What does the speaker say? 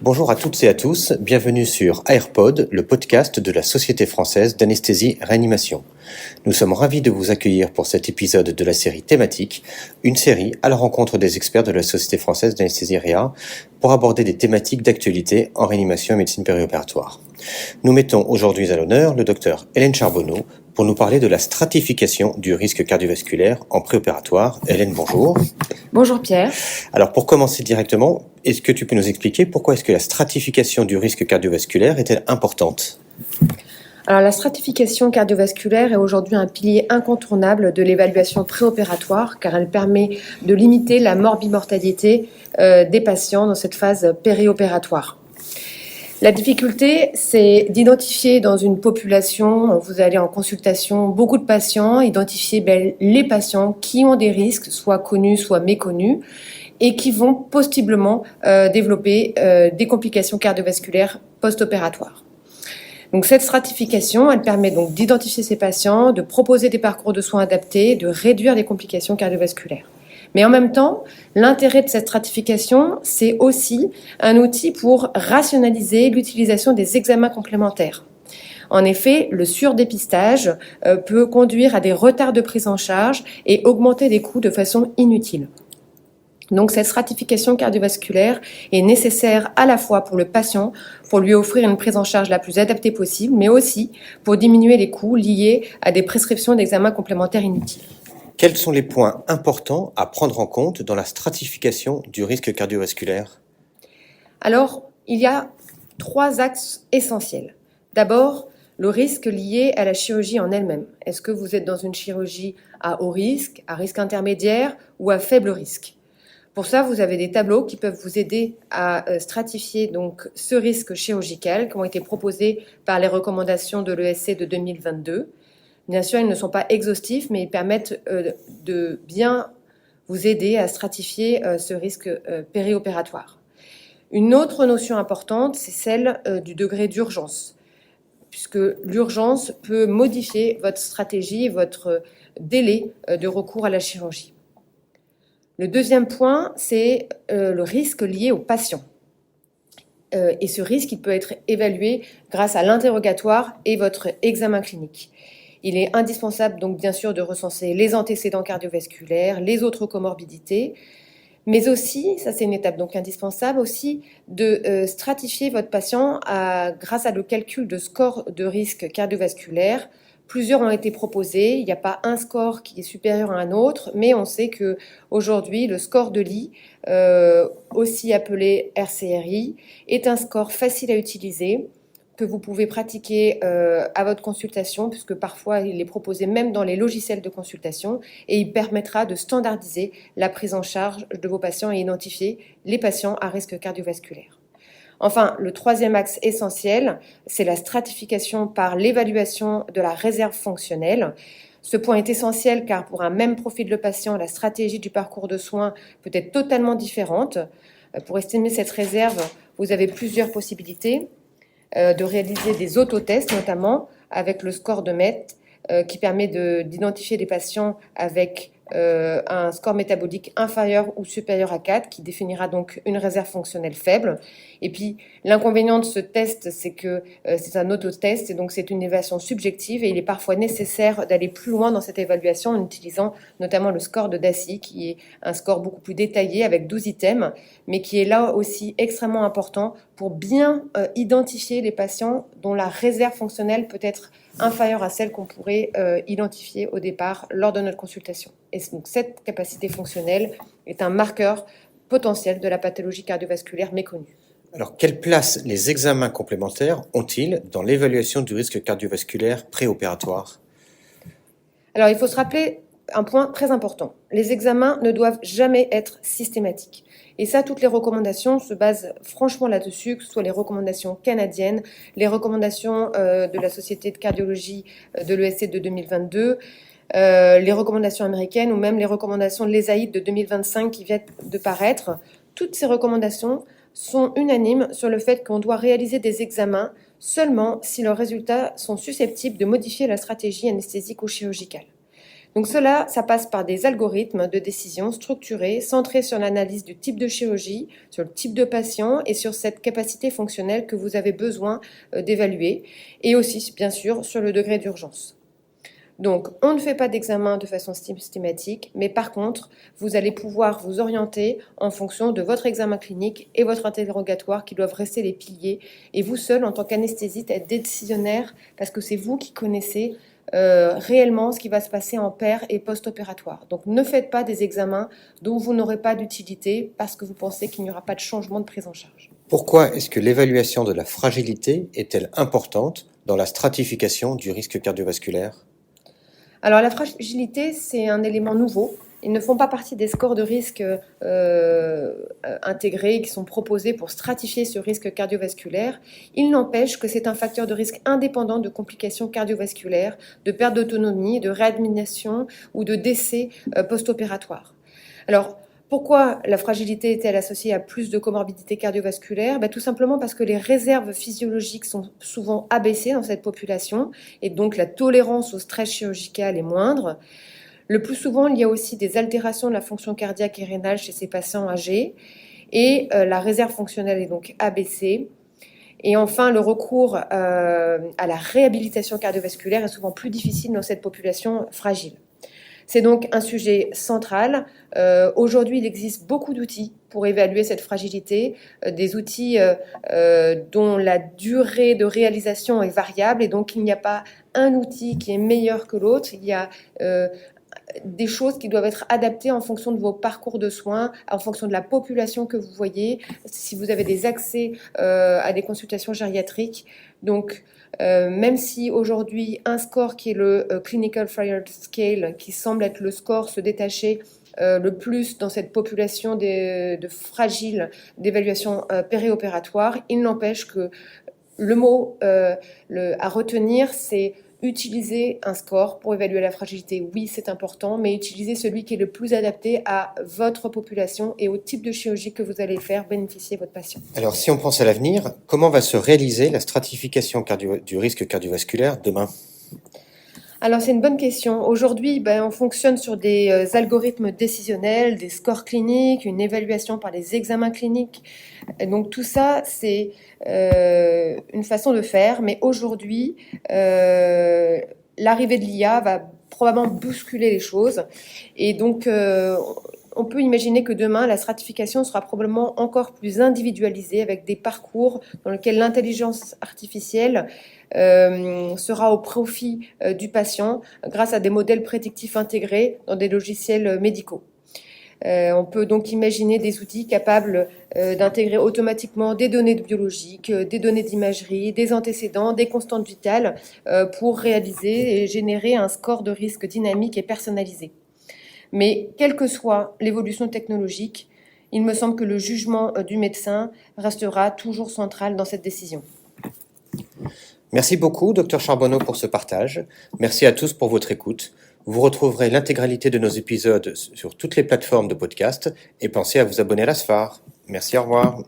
Bonjour à toutes et à tous, bienvenue sur AirPod, le podcast de la Société française d'anesthésie-réanimation. Nous sommes ravis de vous accueillir pour cet épisode de la série thématique, une série à la rencontre des experts de la Société française d'anesthésie-réa pour aborder des thématiques d'actualité en réanimation et médecine périopératoire. Nous mettons aujourd'hui à l'honneur le docteur Hélène Charbonneau pour nous parler de la stratification du risque cardiovasculaire en préopératoire. Hélène, bonjour. Bonjour Pierre. Alors pour commencer directement, est-ce que tu peux nous expliquer pourquoi est-ce que la stratification du risque cardiovasculaire est-elle importante ? Alors la stratification cardiovasculaire est aujourd'hui un pilier incontournable de l'évaluation préopératoire car elle permet de limiter la morbimortalité des patients dans cette phase périopératoire. La difficulté, c'est d'identifier dans une population, vous allez en consultation, beaucoup de patients, identifier les patients qui ont des risques, soit connus, soit méconnus, et qui vont possiblement développer des complications cardiovasculaires post-opératoires. Donc cette stratification, elle permet donc d'identifier ces patients, de proposer des parcours de soins adaptés, de réduire les complications cardiovasculaires. Mais en même temps, l'intérêt de cette stratification, c'est aussi un outil pour rationaliser l'utilisation des examens complémentaires. En effet, le surdépistage peut conduire à des retards de prise en charge et augmenter les coûts de façon inutile. Donc cette stratification cardiovasculaire est nécessaire à la fois pour le patient, pour lui offrir une prise en charge la plus adaptée possible, mais aussi pour diminuer les coûts liés à des prescriptions d'examens complémentaires inutiles. Quels sont les points importants à prendre en compte dans la stratification du risque cardiovasculaire ? Alors, il y a 3 axes essentiels. D'abord, le risque lié à la chirurgie en elle-même. Est-ce que vous êtes dans une chirurgie à haut risque, à risque intermédiaire ou à faible risque ? Pour ça, vous avez des tableaux qui peuvent vous aider à stratifier donc ce risque chirurgical qui ont été proposés par les recommandations de l'ESC de 2022. Bien sûr, ils ne sont pas exhaustifs, mais ils permettent de bien vous aider à stratifier ce risque périopératoire. Une autre notion importante, c'est celle du degré d'urgence, puisque l'urgence peut modifier votre stratégie, votre délai de recours à la chirurgie. Le deuxième point, c'est le risque lié au patient. Et ce risque, il peut être évalué grâce à l'interrogatoire et votre examen clinique. Il est indispensable donc bien sûr de recenser les antécédents cardiovasculaires, les autres comorbidités, mais aussi, ça c'est une étape donc indispensable, aussi de stratifier votre patient grâce à le calcul de score de risque cardiovasculaire. Plusieurs ont été proposés, il n'y a pas un score qui est supérieur à un autre, mais on sait qu'aujourd'hui, le score de Lee, aussi appelé RCRI, est un score facile à utiliser, que vous pouvez pratiquer à votre consultation, puisque parfois il est proposé même dans les logiciels de consultation, et il permettra de standardiser la prise en charge de vos patients et identifier les patients à risque cardiovasculaire. Enfin, le troisième axe essentiel, c'est la stratification par l'évaluation de la réserve fonctionnelle. Ce point est essentiel car pour un même profil de patient, la stratégie du parcours de soins peut être totalement différente. Pour estimer cette réserve, vous avez plusieurs possibilités. De réaliser des autotests, notamment avec le score de MET, qui permet d'identifier des patients avec un score métabolique inférieur ou supérieur à 4, qui définira donc une réserve fonctionnelle faible. Et puis, l'inconvénient de ce test, c'est que c'est un autotest, et donc c'est une évaluation subjective, et il est parfois nécessaire d'aller plus loin dans cette évaluation en utilisant notamment le score de Dassy, qui est un score beaucoup plus détaillé avec 12 items, mais qui est là aussi extrêmement important pour bien identifier les patients dont la réserve fonctionnelle peut être inférieure à celle qu'on pourrait identifier au départ lors de notre consultation. Et donc cette capacité fonctionnelle est un marqueur potentiel de la pathologie cardiovasculaire méconnue. Alors, quelle place les examens complémentaires ont-ils dans l'évaluation du risque cardiovasculaire préopératoire ? Alors, il faut se rappeler un point très important. Les examens ne doivent jamais être systématiques. Et ça, toutes les recommandations se basent franchement là-dessus, que ce soit les recommandations canadiennes, les recommandations de la Société de cardiologie de l'ESC de 2022, les recommandations américaines ou même les recommandations de l'ESAID de 2025 qui viennent de paraître. Toutes ces recommandations sont unanimes sur le fait qu'on doit réaliser des examens seulement si leurs résultats sont susceptibles de modifier la stratégie anesthésique ou chirurgicale. Donc cela, ça passe par des algorithmes de décision structurés, centrés sur l'analyse du type de chirurgie, sur le type de patient et sur cette capacité fonctionnelle que vous avez besoin d'évaluer, et aussi, bien sûr, sur le degré d'urgence. Donc, on ne fait pas d'examen de façon systématique, mais par contre, vous allez pouvoir vous orienter en fonction de votre examen clinique et votre interrogatoire qui doivent rester les piliers, et vous seul, en tant qu'anesthésiste, être décisionnaire parce que c'est vous qui connaissez réellement ce qui va se passer en per et post-opératoire. Donc ne faites pas des examens dont vous n'aurez pas d'utilité parce que vous pensez qu'il n'y aura pas de changement de prise en charge. Pourquoi est-ce que l'évaluation de la fragilité est-elle importante dans la stratification du risque cardiovasculaire ? Alors la fragilité, c'est un élément nouveau. Ils ne font pas partie des scores de risque intégrés qui sont proposés pour stratifier ce risque cardiovasculaire. Il n'empêche que c'est un facteur de risque indépendant de complications cardiovasculaires, de perte d'autonomie, de réadmission ou de décès post-opératoire. Alors, pourquoi la fragilité est-elle associée à plus de comorbidités cardiovasculaires ? Tout simplement parce que les réserves physiologiques sont souvent abaissées dans cette population et donc la tolérance au stress chirurgical est moindre. Le plus souvent, il y a aussi des altérations de la fonction cardiaque et rénale chez ces patients âgés et la réserve fonctionnelle est donc abaissée. Et enfin, le recours à la réhabilitation cardiovasculaire est souvent plus difficile dans cette population fragile. C'est donc un sujet central. Aujourd'hui, il existe beaucoup d'outils pour évaluer cette fragilité, des outils dont la durée de réalisation est variable et donc il n'y a pas un outil qui est meilleur que l'autre. Il y a des choses qui doivent être adaptées en fonction de vos parcours de soins, en fonction de la population que vous voyez, si vous avez des accès à des consultations gériatriques. Donc, même si aujourd'hui un score qui est le Clinical Frailty Scale, qui semble être le score se détacher le plus dans cette population de fragiles d'évaluation périopératoire, il n'empêche que le mot à retenir, c'est utiliser un score pour évaluer la fragilité. Oui, c'est important, mais utilisez celui qui est le plus adapté à votre population et au type de chirurgie que vous allez faire bénéficier votre patient. Alors, si on pense à l'avenir, comment va se réaliser la stratification du risque cardiovasculaire demain ? Alors, c'est une bonne question. Aujourd'hui, on fonctionne sur des algorithmes décisionnels, des scores cliniques, une évaluation par les examens cliniques. Et donc, tout ça, c'est une façon de faire. Mais aujourd'hui, l'arrivée de l'IA va probablement bousculer les choses. Et donc, on peut imaginer que demain, la stratification sera probablement encore plus individualisée avec des parcours dans lesquels l'intelligence artificielle sera au profit du patient grâce à des modèles prédictifs intégrés dans des logiciels médicaux. On peut donc imaginer des outils capables d'intégrer automatiquement des données biologiques, des données d'imagerie, des antécédents, des constantes vitales pour réaliser et générer un score de risque dynamique et personnalisé. Mais quelle que soit l'évolution technologique, il me semble que le jugement du médecin restera toujours central dans cette décision. Merci beaucoup, Dr Charbonneau, pour ce partage. Merci à tous pour votre écoute. Vous retrouverez l'intégralité de nos épisodes sur toutes les plateformes de podcast et pensez à vous abonner à la SFAR. Merci, au revoir.